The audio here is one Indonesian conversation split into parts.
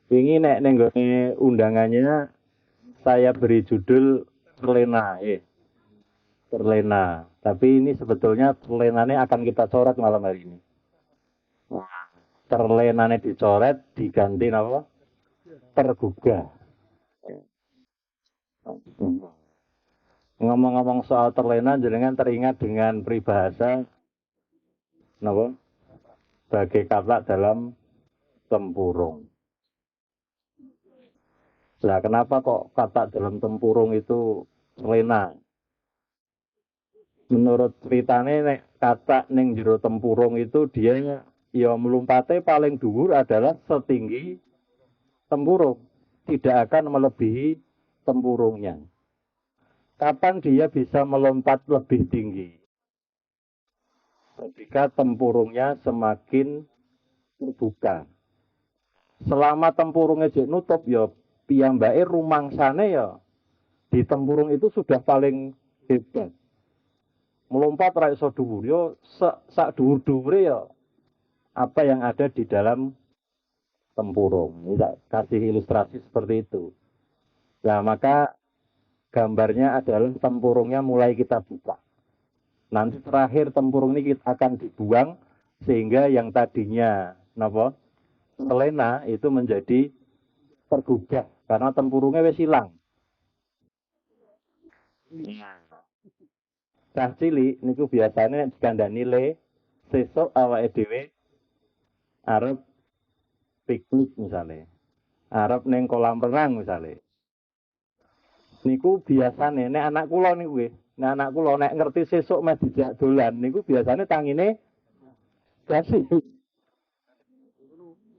Wingi nek ning undangannya saya beri judul terlena, terlena. Tapi ini sebetulnya terlenanya akan kita coret malam hari ini. Terlenanya dicoret, diganti apa? Tergugah. Ngomong-ngomong soal terlena, jenengan teringat dengan peribahasa, apa? Sebagai kata dalam tempurung. Nah, kenapa kok kata dalam tempurung itu terlena? Menurut ceritanya nek kata ning jero tempurung itu dia ya melompatnya paling dhuwur adalah setinggi tempurung, tidak akan melebihi tempurungnya. Kapan dia bisa melompat lebih tinggi? Ketika tempurungnya semakin terbuka. Selama tempurungnya jek nutup ya piyambake rumangsane ya di tempurung itu sudah paling hebat. Melompat ra iso dhuwur yo sak dhuwur-dhuwure ya apa yang ada di dalam tempurung. Ini tak kasih ilustrasi seperti itu. Nah, maka gambarnya adalah tempurungnya mulai kita buka. Nanti terakhir tempurung ini akan dibuang sehingga yang tadinya napa? Telena itu menjadi tergugah karena tempurungnya wis hilang. Cah cilik niku biasanya dikandani le sesuk awake dhewe arep piknik misalnya. Arep ning kolam renang misalnya. Niku biasane nek anak kula niku nggih. Nek anak kula nek ngerti sesuk meh dijak dolan niku biasane tangine gasi.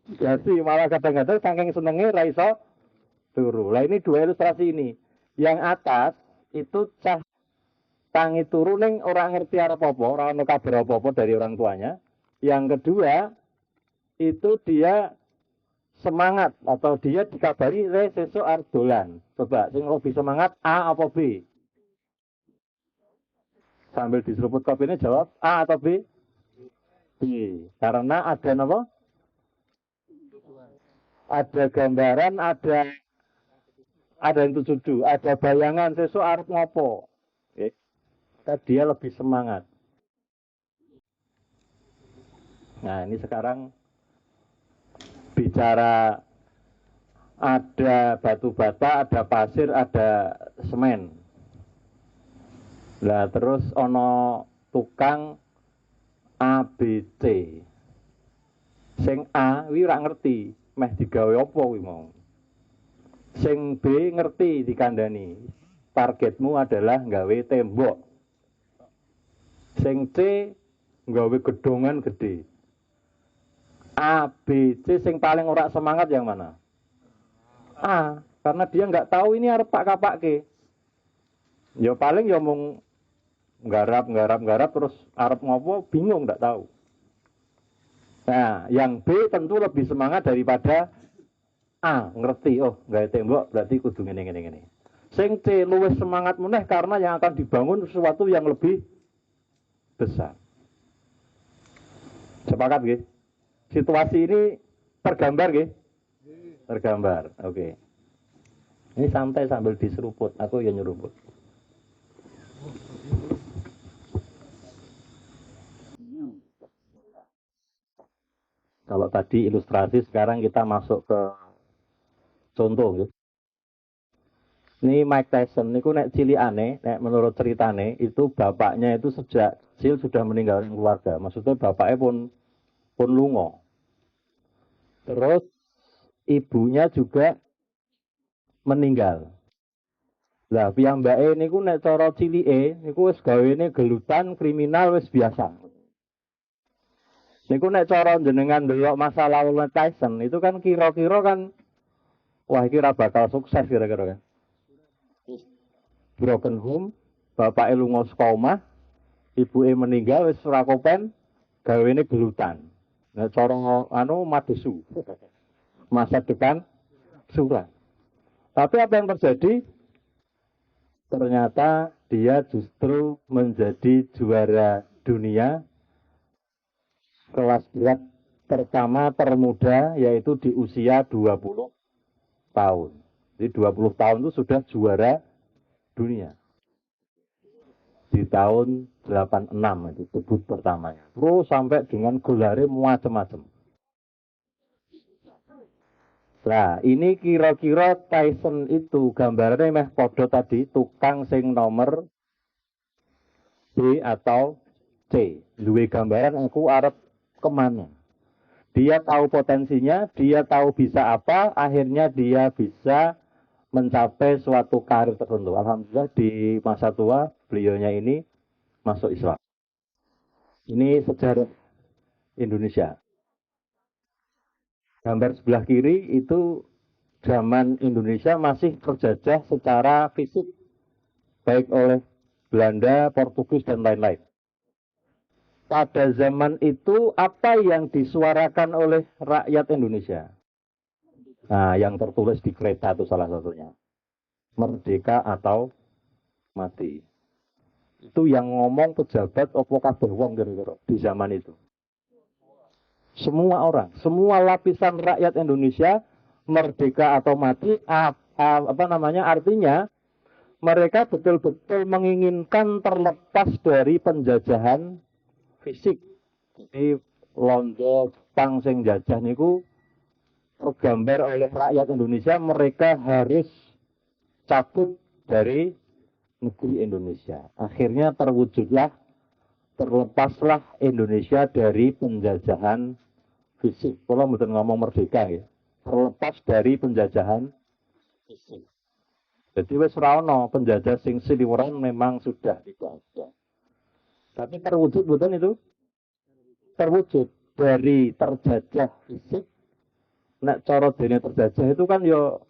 Gasi malah kadang-kadang saking senenge ra iso turu. Lah ini dua ilustrasi ini. Yang atas itu cah tangi turu ning ora ngerti arep apa, ora ono kabar apa-apa dari orang tuanya. Yang kedua itu dia semangat atau dia dikabari sesuk arep dolan. Coba sing lebih semangat A apa B? Sambil diseruput kopi ini jawab A atau B? B. Karena ada apa? Ada gambaran, ada yang tujuh, ada bayangan sesuk arep ngopo. Okay. Dia lebih semangat. Nah, ini sekarang bicara ada batu bata, ada pasir, ada semen. Nah, terus ono tukang A, B, C. Sing A wi ora ngerti meh digawe apa kuwi mau. Sing B ngerti dikandani. Targetmu adalah nggawe tembok. Sing C nggawe gedongan gede. A, B, C sing paling ora semangat yang mana? A, karena dia nggak tahu ini arep pak kapake. Ya paling ya mung garap terus arep ngopo bingung nggak tahu. Nah, yang B tentu lebih semangat daripada A, ngerti, oh gaya tembok berarti kudu ngene. Sing C luwih semangat meneh karena yang akan dibangun sesuatu yang lebih besar. Sepakat nggih? Situasi ini tergambar nggih? Tergambar. Oke. Ini santai sambil diseruput, aku ya nyeruput. Kalau tadi ilustrasi, sekarang kita masuk ke contoh. Ya. Ini Mike Tyson, ini nek cilikane, nek menurut ceritane itu bapaknya itu sejak kecil sudah meninggalkan keluarga. Maksudnya bapaknya pun lungo. Terus ibunya juga meninggal. Lah piyambake niku nek cara cilike niku wis gawene gelutan kriminal wis biasa. Niku nek cara jenengan delok masalah Mike Tyson itu kan kira-kira kan wah iki ora bakal sukses kira-kira kan. Broken home, bapake lunga saka omah, ibuke meninggal wis ora kopen, gawene gelutan. Nah cara madesu. Masa depan suram. Tapi apa yang terjadi? Ternyata dia justru menjadi juara dunia kelas berat pertama termuda yaitu di usia 20 tahun. Jadi 20 tahun itu sudah juara dunia. Di tahun 86 itu debut pertamanya. Terus sampai dengan gelarnya macam-macam. Nah, ini kira-kira Tyson itu gambarnya meh podo tadi tukang sing nomor B atau C. Duwe gambaran aku arep kemana. Dia tahu potensinya, dia tahu bisa apa, akhirnya dia bisa mencapai suatu karir tertentu. Alhamdulillah di masa tua beliaunya ini masuk Islam. Ini sejarah Indonesia. Gambar sebelah kiri itu zaman Indonesia masih terjajah secara fisik baik oleh Belanda, Portugis dan lain-lain. Pada zaman itu apa yang disuarakan oleh rakyat Indonesia? Nah, yang tertulis di kereta itu salah satunya. Merdeka atau mati. Itu yang ngomong pejabat opo kabeh wong kira-kira di zaman itu. Semua orang, semua lapisan rakyat Indonesia merdeka atau mati, artinya mereka betul-betul menginginkan terlepas dari penjajahan fisik. Jadi Londo, Jepang sing jajah niku tergambar oleh rakyat Indonesia, mereka harus cabut dari negeri Indonesia. Akhirnya terlepaslah Indonesia dari penjajahan fisik. Kalau mboten ngomong merdeka ya. Terlepas dari penjajahan fisik. Jadi wis ora ono penjajah sing siliweran memang sudah tidak ada. Tapi terwujud mboten itu? Terwujud dari terjajah fisik. Nek cara dene terjajah itu kan yo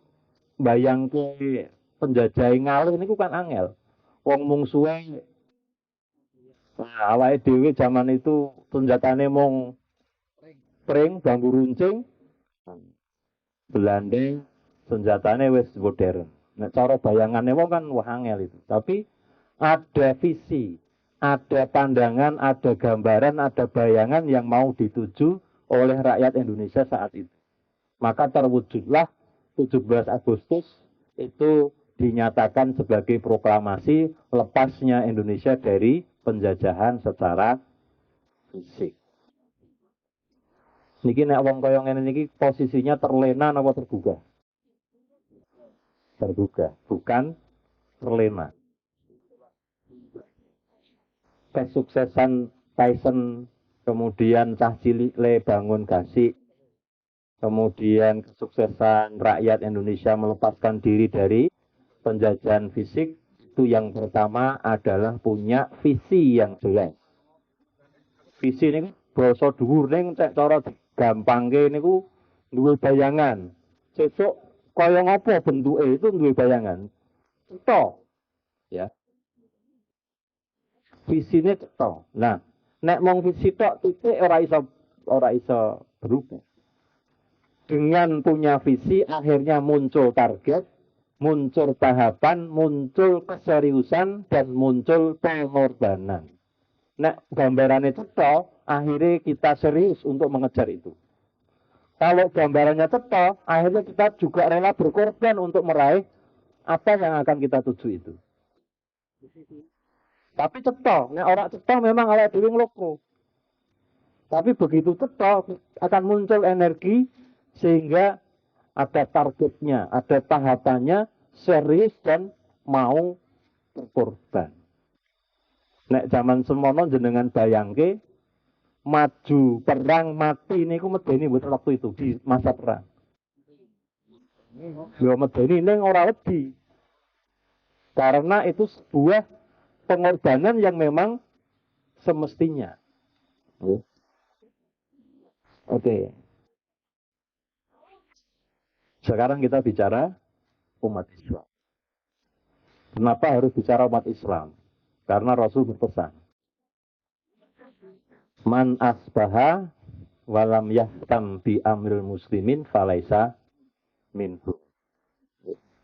bayangke penjajah ngalih niku kan angel. Wong mungsuhe awake dhewe zaman itu senjatane mung pring, bambu runcing, Belanda senjatanya wis modern. Nah, cara bayangannya wong kan wah angel itu. Tapi ada visi, ada pandangan, ada gambaran, ada bayangan yang mau dituju oleh rakyat Indonesia saat itu. Maka terwujudlah 17 Agustus itu dinyatakan sebagai proklamasi lepasnya Indonesia dari penjajahan secara fisik. Niki nek wong kaya ngene niki posisinya terlena napa tergugah? Tergugah, bukan terlena. Kesuksesan Tyson, kemudian cah cilik le bangun gasik, kemudian kesuksesan rakyat Indonesia melepaskan diri dari penjajahan fisik, itu yang pertama adalah punya visi yang jelas. Visi ini basa dhuwur ning cek cara gampangke niku duwe bayangan. Sesuk kaya ngapa bentuke itu duwe bayangan. Cetha. Ya. Visine cetha. Nah, nek mong visi tok titik ora iso berubah. Dengan punya visi akhirnya muncul target, muncul tahapan, muncul keseriusan dan muncul pengorbanan. Nek gambarannya cetha, akhirnya kita serius untuk mengejar itu. Kalau gambarannya cetha, akhirnya kita juga rela berkorban untuk meraih apa yang akan kita tuju itu. Tapi cetha, nek ora cetha memang awake dhewe ngloko. Tapi begitu cetha akan muncul energi sehingga ada targetnya, ada tahapannya, serius dan mau berkorban. Nek zaman semono jenengan bayangke maju perang mati niku medeni mboten waktu itu di masa perang. Yo medeni ning ora wedi. Karena itu sebuah pengorbanan yang memang semestinya. Oke. Sekarang kita bicara umat Islam. Kenapa harus bicara umat Islam? Karena Rasul berpesan, man asbaha walam yahtam bi amril muslimin falaisa minhu.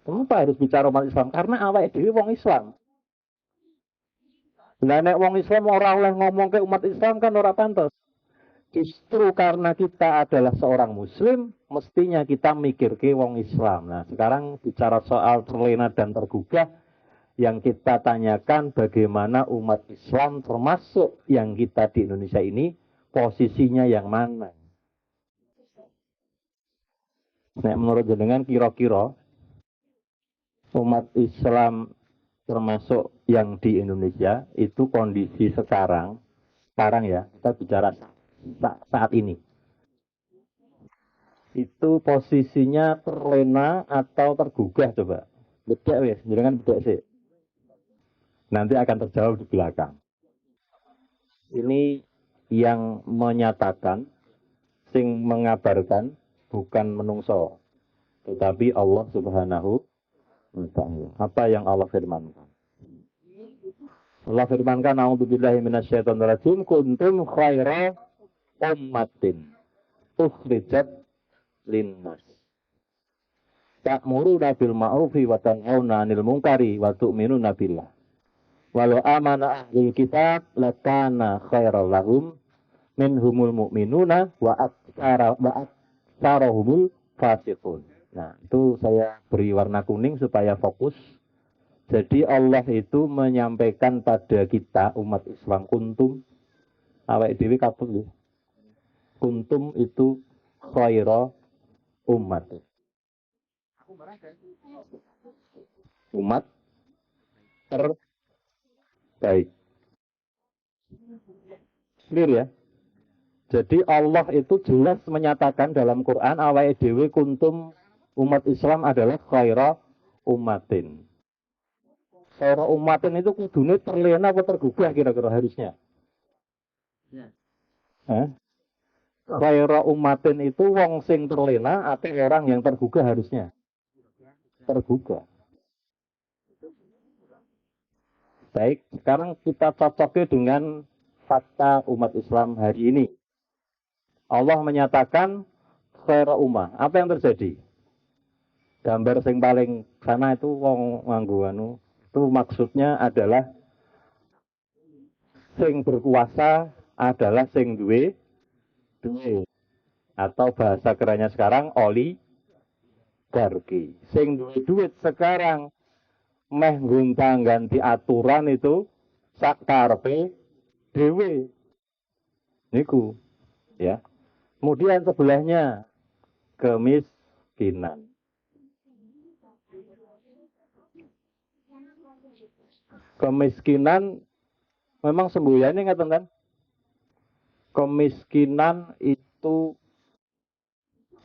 Kenapa harus bicara umat Islam? Karena awake dhewe wong Islam. Lah nek wong Islam ora oleh ngomong ke umat Islam kan ora pantes. Justru karena kita adalah seorang muslim, mestinya kita mikir ke wong Islam. Nah, sekarang bicara soal terlena dan tergugah, yang kita tanyakan bagaimana umat Islam termasuk yang kita di Indonesia ini posisinya yang mana. Nah, menurut jenengan kira-kira umat Islam termasuk yang di Indonesia itu kondisi sekarang ya, kita bicara saat ini. Itu posisinya terlena atau tergugah coba. Bedek wes, jangan bedek sih. Nanti akan terjawab di belakang. Ini yang menyatakan, sing mengabarkan bukan menungso, tetapi Allah Subhanahu wa Ta'ala. Apa yang Allah firmankan? Allah firmankan, "A'udzubillahi minasyaitonirrajim, kuntum khaira ummatin ukhrijat linnas. Ta'muruna bil ma'rufi wa tanhauna 'anil munkari wa tu'minuna billah. Walau amana ahlul kitab lakana khairal lahum minhumul mu'minuna wa aktsarahumul fasiqun." Nah, itu saya beri warna kuning supaya fokus. Jadi Allah itu menyampaikan pada kita umat Islam kuntum awake dhewe kabeh. Kuntum itu khaira umat. Umat terbaik. Clear ya? Jadi Allah itu jelas menyatakan dalam Quran awake dhewe kuntum umat Islam adalah khaira umatin. Khaira umatin itu kudune terlena apa tergugah kira-kira harusnya? Khaira umatin itu wong sing terlena atau orang yang tergugah harusnya? Tergugah. Baik, sekarang kita cocoknya dengan fakta umat Islam hari ini. Allah menyatakan khaira ummah. Apa yang terjadi? Gambar sing paling sana itu wong nganggo anu, itu maksudnya adalah sing berkuasa adalah sing duwe atau bahasa kerennya sekarang oligarki. Sing duwe duit sekarang meh gontang ganti aturan itu sak karepe dhewe. Niku ya. Kemudian sebelahnya kemiskinan. Kemiskinan memang semboyane ngaten kan? Kemiskinan itu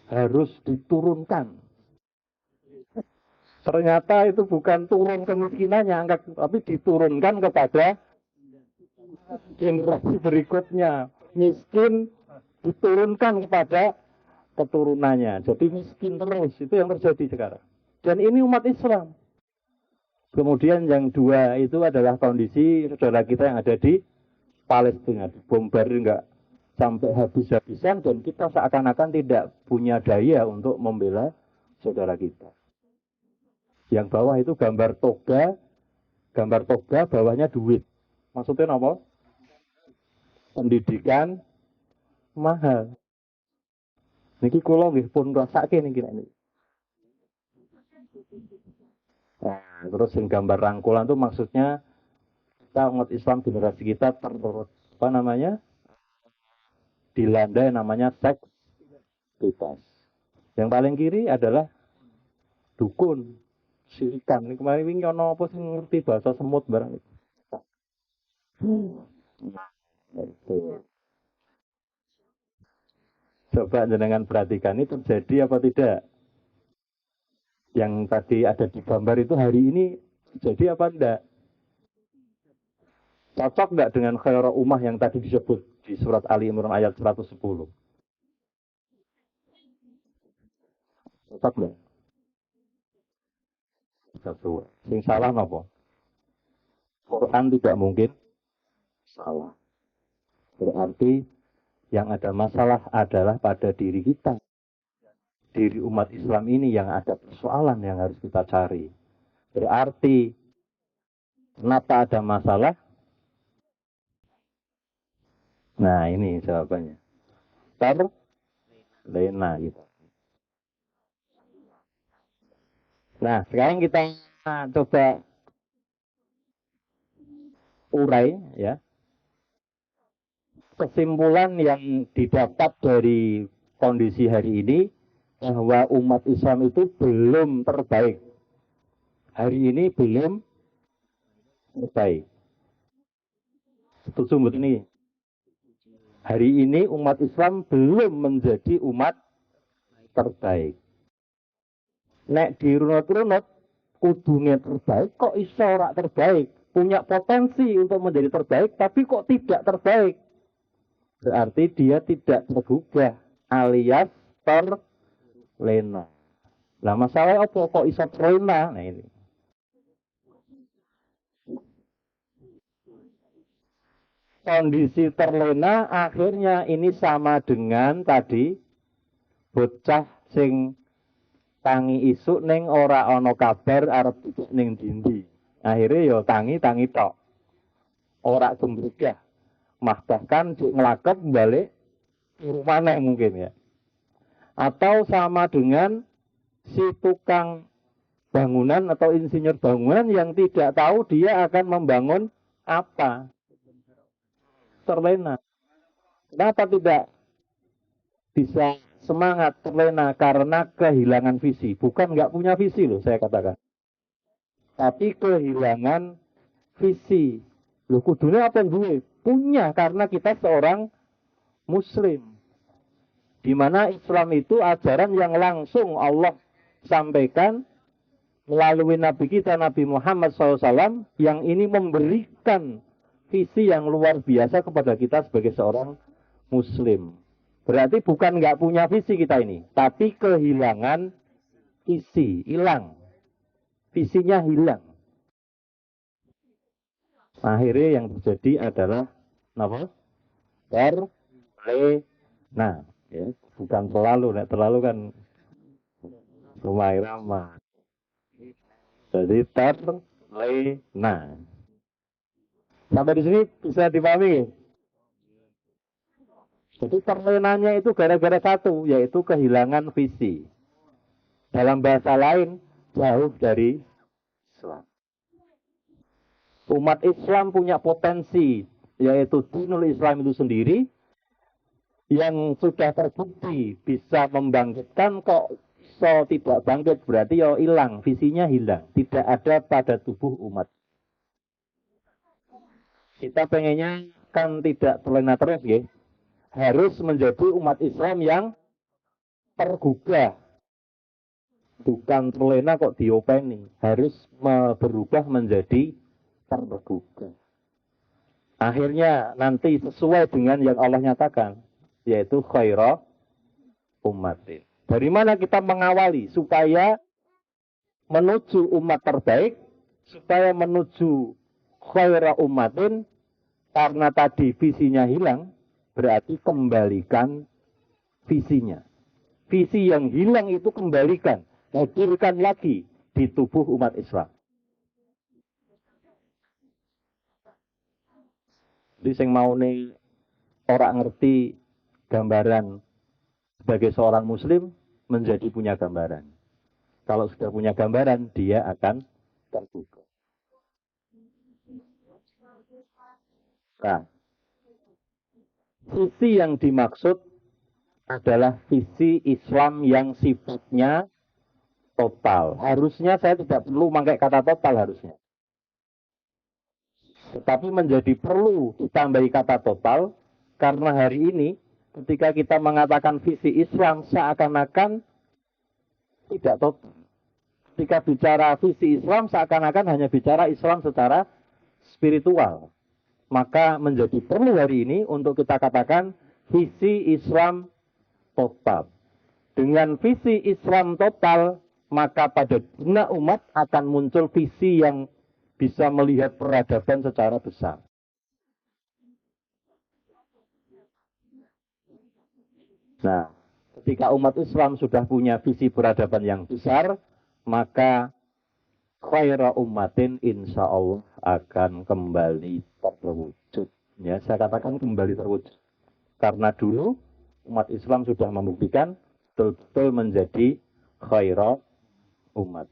harus diturunkan. Ternyata itu bukan turun kemiskinannya, tapi diturunkan kepada generasi berikutnya. Miskin diturunkan kepada keturunannya. Jadi miskin terus, itu yang terjadi sekarang. Dan ini umat Islam. Kemudian yang dua itu adalah kondisi saudara kita yang ada di Palestina. Dibombardir enggak sampai habis-habisan dan kita seakan-akan tidak punya daya untuk membela saudara kita. Yang bawah itu gambar toga bawahnya duit. Maksudnya apa? Pendidikan mahal. Niki kula nggih pun rasake niki nek. Nah, terus yang gambar rangkulan itu maksudnya kita umat Islam generasi kita dilanda yang namanya seks bebas. Yang paling kiri adalah dukun, sirikan. Ini kemarin wingi ana apa sing ngerti bahasa semut barang itu. Coba jenengan perhatikan ini terjadi apa tidak? Yang tadi ada di gambar itu hari ini jadi apa enggak? Cocok enggak dengan khaira ummah yang tadi disebut di surat Ali Imran ayat 110? Cocok enggak? Sesuai. Sing salah napa? Quran tidak mungkin salah. Berarti yang ada masalah adalah pada diri kita. Diri umat Islam ini yang ada persoalan yang harus kita cari. Berarti kenapa ada masalah? Nah, ini jawabannya. terlena gitu. Nah, sekarang kita coba urai ya kesimpulan yang didapat dari kondisi hari ini bahwa umat Islam itu belum terbaik. Hari ini belum terbaik. Setuju mbak ini? Hari ini umat Islam belum menjadi umat terbaik. Nek dirunut-runut kudune terbaik kok iso ora terbaik. Punya potensi untuk menjadi terbaik tapi kok tidak terbaik. Berarti dia tidak tergugah alias terlena. Lah masalahnya apa kok iso terlena? Nah ini. Kondisi terlena akhirnya ini sama dengan tadi bocah sing tangi isuk ning ora ana kabar arep duduk ning dindi. Akhirnya ya tangi tok. Ora gembregah. Mah bahkan ngelakep balik rumah mungkin ya. Atau sama dengan si tukang bangunan atau insinyur bangunan yang tidak tahu dia akan membangun apa. Terlena. Kenapa tidak bisa semangat terlena? Karena kehilangan visi. Bukan nggak punya visi loh saya katakan. Tapi kehilangan visi. Loh kudunya apa yang gue? Punya karena kita seorang muslim. Di mana Islam itu ajaran yang langsung Allah sampaikan melalui Nabi kita Nabi Muhammad SAW yang ini memberikan visi yang luar biasa kepada kita sebagai seorang muslim. Berarti bukan nggak punya visi kita ini, tapi kehilangan visi, hilang. Visinya hilang. Akhirnya yang terjadi adalah apa? Terlena. Ya, bukan terlalu kan lumayan ramah. Jadi terlena. Sampai di sini bisa dipahami. Jadi terlenanya itu gara-gara satu, yaitu kehilangan visi. Dalam bahasa lain, jauh dari Islam. Umat Islam punya potensi, yaitu dinul Islam itu sendiri, yang sudah terbukti bisa membangkitkan kok so tidak bangkit, berarti ya hilang, visinya hilang. Tidak ada pada tubuh umat. Kita pengennya kan tidak terlena terus ya. Harus menjadi umat Islam yang tergugah. Bukan terlena kok diopeni. Harus berubah menjadi tergugah. Akhirnya nanti sesuai dengan yang Allah nyatakan. Yaitu khaira ummatin. Dari mana kita mengawali supaya menuju umat terbaik. Supaya menuju khaira ummatin. Karena tadi visinya hilang. Berarti kembalikan visinya. Visi yang hilang itu kembalikan. Hadirkan lagi di tubuh umat Islam. Jadi sing mau nih orang ngerti gambaran sebagai seorang muslim menjadi punya gambaran. Kalau sudah punya gambaran, dia akan terbuka. Nah, visi yang dimaksud adalah visi Islam yang sifatnya total. Harusnya saya tidak perlu memakai kata total harusnya. Tetapi menjadi perlu ditambahi kata total karena hari ini ketika kita mengatakan visi Islam seakan-akan tidak total. Ketika bicara visi Islam seakan-akan hanya bicara Islam secara spiritual. Maka menjadi perlu hari ini untuk kita katakan visi Islam total. Dengan visi Islam total, maka pada benak umat akan muncul visi yang bisa melihat peradaban secara besar. Nah, ketika umat Islam sudah punya visi peradaban yang besar, maka khaira ummatin insya Allah akan kembali terwujud. Ya, saya katakan kembali terwujud. Karena dulu umat Islam sudah membuktikan betul-betul menjadi khairah umat.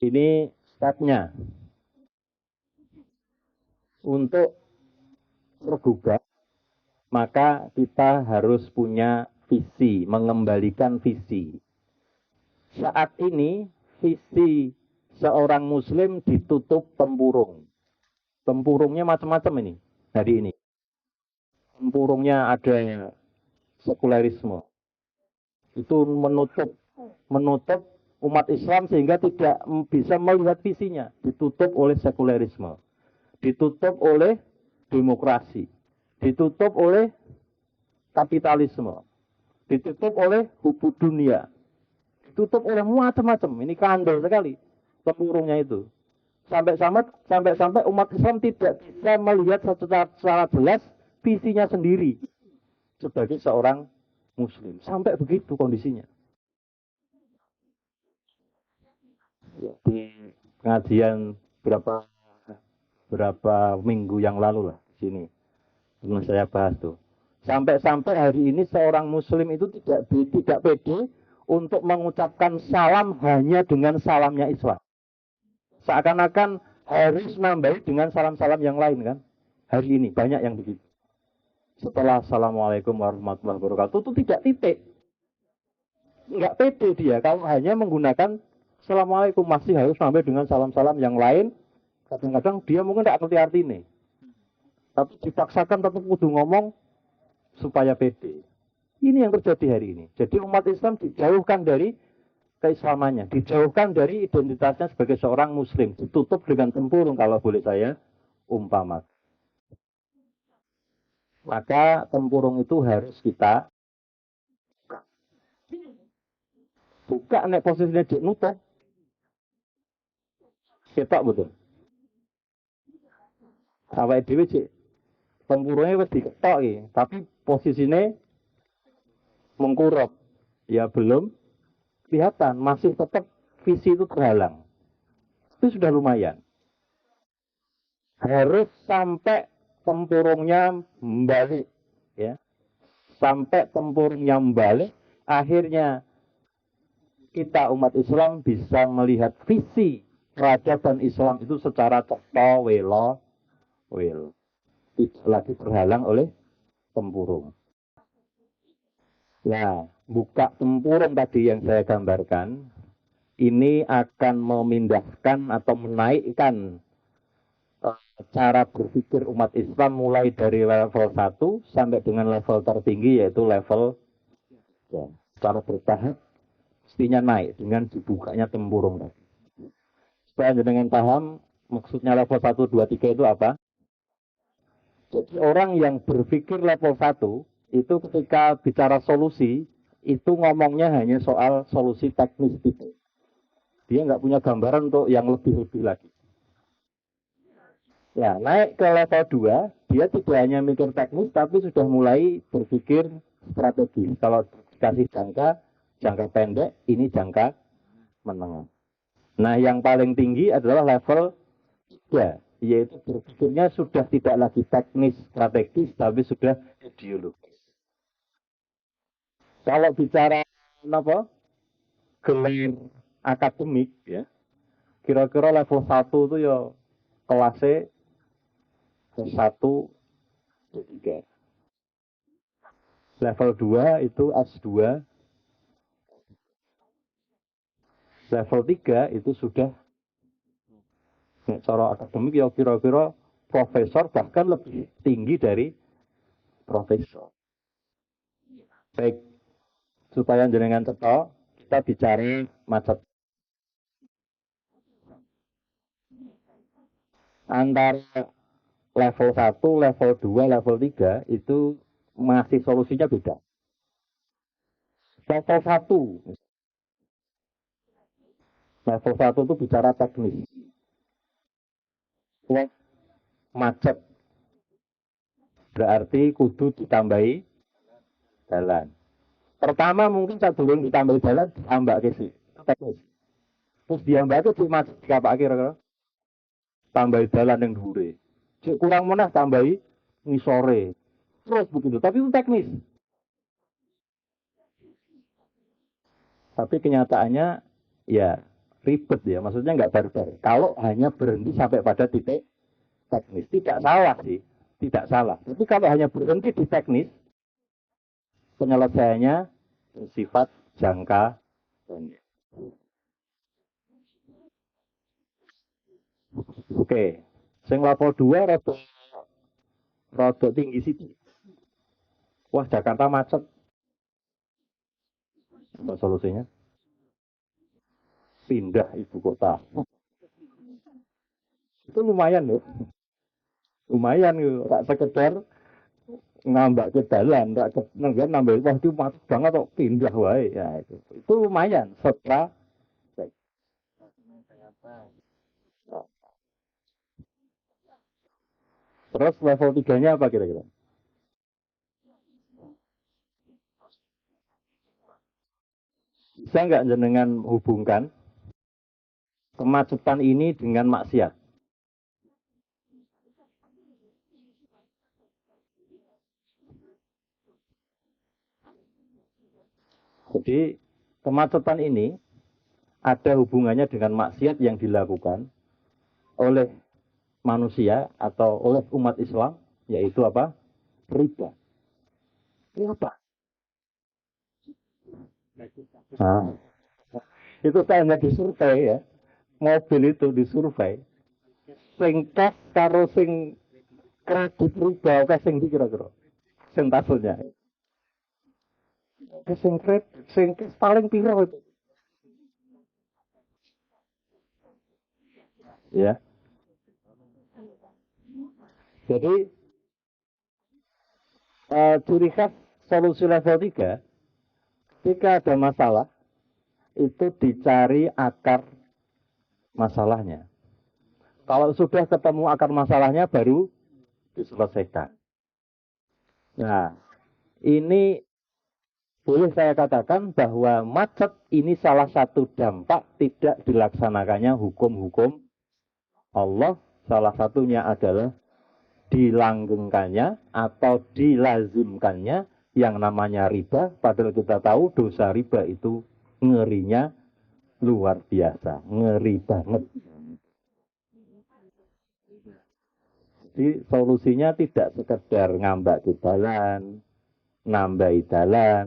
Ini stepnya. Untuk tergugah, maka kita harus punya visi, mengembalikan visi. Saat ini, visi seorang muslim ditutup tempurung. Tempurungnya macam-macam ini, hari ini. Tempurungnya ada sekulerisme. Itu menutup umat Islam sehingga tidak bisa melihat visinya. Ditutup oleh sekulerisme. Ditutup oleh demokrasi. Ditutup oleh kapitalisme. Ditutup oleh hubud dunia. Ditutup oleh macam-macam. Ini kandel sekali tempurungnya itu. Sampai umat Islam tidak bisa melihat secara jelas visinya sendiri sebagai seorang muslim. Sampai begitu kondisinya. Di pengajian berapa minggu yang lalu lah di sini. Belum saya bahas tuh. Sampai hari ini seorang muslim itu tidak pede untuk mengucapkan salam hanya dengan salamnya Islam. Seakan-akan harus nambahi dengan salam-salam yang lain kan. Hari ini banyak yang begitu. Setelah Assalamualaikum warahmatullahi wabarakatuh itu tidak titik. Enggak pede dia kalau hanya menggunakan Assalamualaikum, masih harus nambah dengan salam-salam yang lain. Kadang-kadang dia mungkin tidak ngerti artinya. Tapi dipaksakan tetap kudu ngomong supaya pede. Ini yang terjadi hari ini. Jadi umat Islam dijauhkan dari keislamannya, dijauhkan dari identitasnya sebagai seorang muslim, ditutup dengan tempurung kalau boleh saya umpamakan. Maka tempurung itu harus kita buka nek posisinya dik nutup. Ketok betul. Awake dhewe cek tempurungnya wis diketok iki, tapi posisinya mengkurap. Ya belum kelihatan, masih tetap visi itu terhalang. Itu sudah lumayan. Harus sampai tempurungnya membalik, ya. Sampai tempurungnya membalik, akhirnya kita umat Islam bisa melihat visi peradaban Islam itu secara ceto welo. Tidak lagi terhalang oleh tempurung. Nah, buka tempurung tadi yang saya gambarkan, ini akan memindahkan atau menaikkan cara berpikir umat Islam mulai dari level 1 sampai dengan level tertinggi, yaitu level ya, secara bertahap mestinya naik dengan dibukanya tempurung tadi. Supaya dengan paham, maksudnya level 1, 2, 3 itu apa? Jadi orang yang berpikir level 1 itu ketika bicara solusi itu ngomongnya hanya soal solusi teknis gitu. Dia nggak punya gambaran untuk yang lebih-lebih lagi. Ya, naik ke level 2, dia tidak hanya mikir teknis tapi sudah mulai berpikir strategi. Kalau dikasih jangka pendek, ini jangka menengah. Nah, yang paling tinggi adalah level 3. Yaitu berpikirnya sudah tidak lagi teknis strategis tapi sudah ideologis. Kalau bicara gelar akademik ya, kira-kira level 1 itu ya kelasnya 1, 3. Level 2 itu S2. Level 3 itu sudah cara akademik ya kira-kira profesor, bahkan lebih tinggi dari profesor. Baik, supaya jenengan cetok, kita bicara macet. Antara level 1, level 2, level 3 itu masih solusinya beda. Level 1 itu bicara teknis. Macet. Berarti kudu ditambahi jalan. Pertama mungkin saya belum ditambahi jalan, tambah ke sih. Teknis. Terus diambah itu macet apa kira-kira? Tambahi jalan yang dhuwure. Cek kurang meneh tambahi ngisore. terus begitu. Tapi itu teknis. Tapi kenyataannya ya ribet ya. Maksudnya nggak barbar. Kalau hanya berhenti sampai pada titik teknis. Tidak salah sih. Tidak salah. Tapi kalau hanya berhenti di teknis, penyelesaiannya bersifat jangka pendek. Oke. Sing level 2 rada tinggi sih. Wah, Jakarta macet. Apa solusinya? Pindah ibu kota. Itu lumayan loh. Lumayan loh. Tak sekedar ngambak ke jalan, tak nambah wah itu macet banget kok pindah wae. Ya itu lumayan setelah terus level 3-nya apa kira-kira? Bisa nggak jenengan hubungkan kemacetan ini dengan maksiat? Jadi kemacetan ini ada hubungannya dengan maksiat yang dilakukan oleh manusia atau oleh umat Islam, yaitu apa? Riba. Riba. Nah, itu saya hanya disurvei ya. Mobil itu disurvei. Sing cash karo sing kredit riba, oke sing kira-kira. Sing tasnya. Sing kredit, sing cash paling piro itu. Ya. Jadi ciri khas solusi level 3, ketika ada masalah, itu dicari akar masalahnya. Kalau sudah ketemu akar masalahnya, baru diselesaikan. Nah, ini boleh saya katakan bahwa macet ini salah satu dampak tidak dilaksanakannya hukum-hukum Allah. Salah satunya adalah dilanggengkannya atau dilazimkannya yang namanya riba. Padahal kita tahu dosa riba itu ngerinya luar biasa, ngeri banget. Jadi solusinya tidak sekedar ngambak di jalan, nambahi jalan,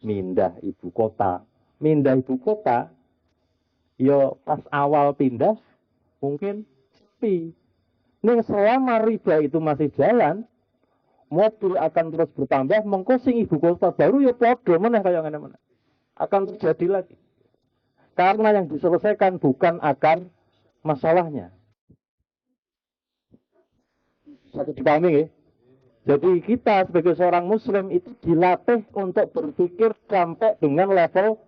mindah ibu kota. Mindah ibu kota, yo pas awal pindah mungkin sepi. Nih selama riba itu masih jalan, mobil akan terus bertambah, mengkosing ibu kota baru ya podo mana kayak mana akan terjadi lagi. Karena yang diselesaikan bukan akar masalahnya. Satu dipahami ya. Jadi kita sebagai seorang muslim itu dilatih untuk berpikir sampai dengan level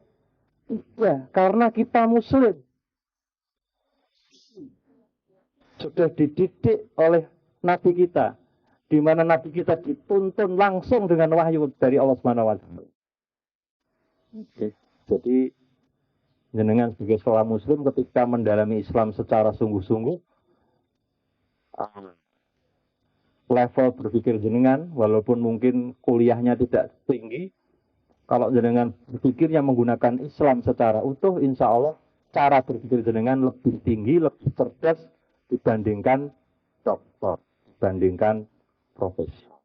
3. Karena kita muslim. Sudah dididik oleh Nabi kita. Di mana Nabi kita dituntun langsung dengan wahyu dari Allah Subhanahu wa Ta'ala. Oke. Jadi jenengan sebagai seorang muslim ketika mendalami Islam secara sungguh-sungguh, level berpikir jenengan, walaupun mungkin kuliahnya tidak tinggi, kalau jenengan berpikirnya menggunakan Islam secara utuh, insya Allah cara berpikir jenengan lebih tinggi, lebih cerdas dibandingkan dokter, dibandingkan profesor.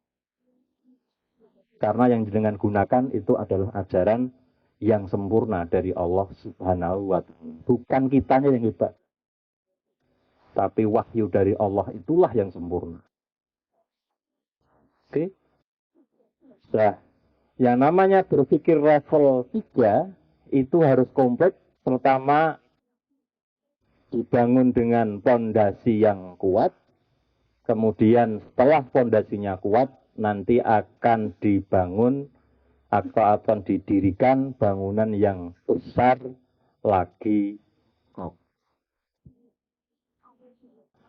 Karena yang jenengan gunakan itu adalah ajaran yang sempurna dari Allah Subhanahu wa Ta'ala. Bukan kitanya yang hebat, tapi wahyu dari Allah itulah yang sempurna. Oke. Nah, yang namanya berpikir level 3 itu harus kompleks, terutama dibangun dengan pondasi yang kuat. Kemudian setelah pondasinya kuat, nanti akan dibangun atau akan didirikan bangunan yang besar lagi.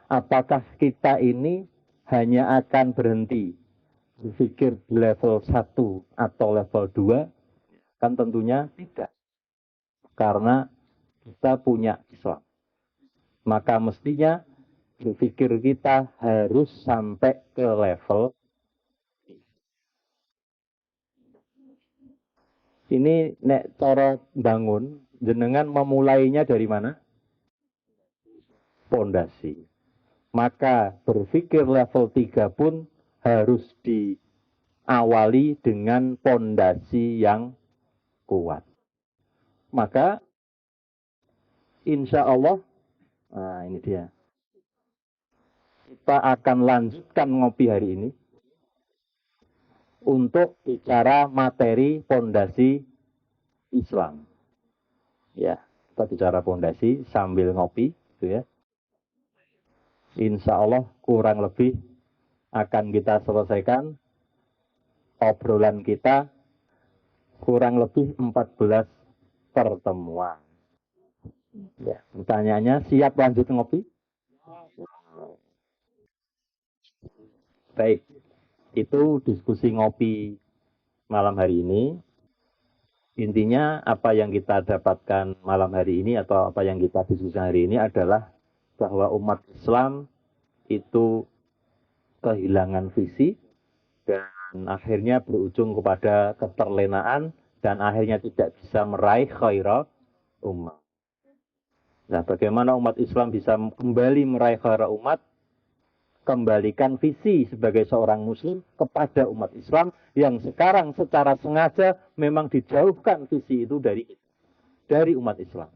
Apakah kita ini hanya akan berhenti berpikir di level 1 atau level 2? Kan tentunya tidak. Karena kita punya Islam. Maka mestinya berpikir kita harus sampai ke level Ini nek cara bangun, jenengan memulainya dari mana? Pondasi. Maka berpikir level 3 pun harus diawali dengan pondasi yang kuat. Maka insya Allah, nah ini dia. Kita akan lanjutkan ngopi hari ini untuk bicara materi pondasi Islam. Ya, kita bicara pondasi sambil ngopi, gitu ya. Insya Allah kurang lebih akan kita selesaikan obrolan kita kurang lebih 14 pertemuan. Ya, pertanyaannya siap lanjut ngopi? Baik, itu diskusi ngopi malam hari ini. Intinya apa yang kita dapatkan malam hari ini atau apa yang kita diskusikan hari ini adalah bahwa umat Islam itu kehilangan visi dan akhirnya berujung kepada keterlenaan dan akhirnya tidak bisa meraih khairah umat. Nah, bagaimana umat Islam bisa kembali meraih khairah umat? Kembalikan visi sebagai seorang muslim kepada umat Islam yang sekarang secara sengaja memang dijauhkan visi itu dari umat Islam.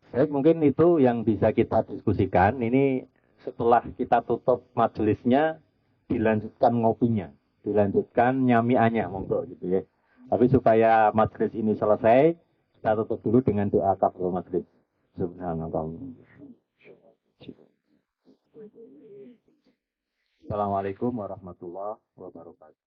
Baik, mungkin itu yang bisa kita diskusikan. Ini setelah kita tutup majelisnya, dilanjutkan ngopinya, dilanjutkan nyamiannya, monggo gitu ya. Tapi supaya majelis ini selesai, kita tutup dulu dengan doa kafaratul majelis. Subhanallah. Assalamualaikum warahmatullahi wabarakatuh.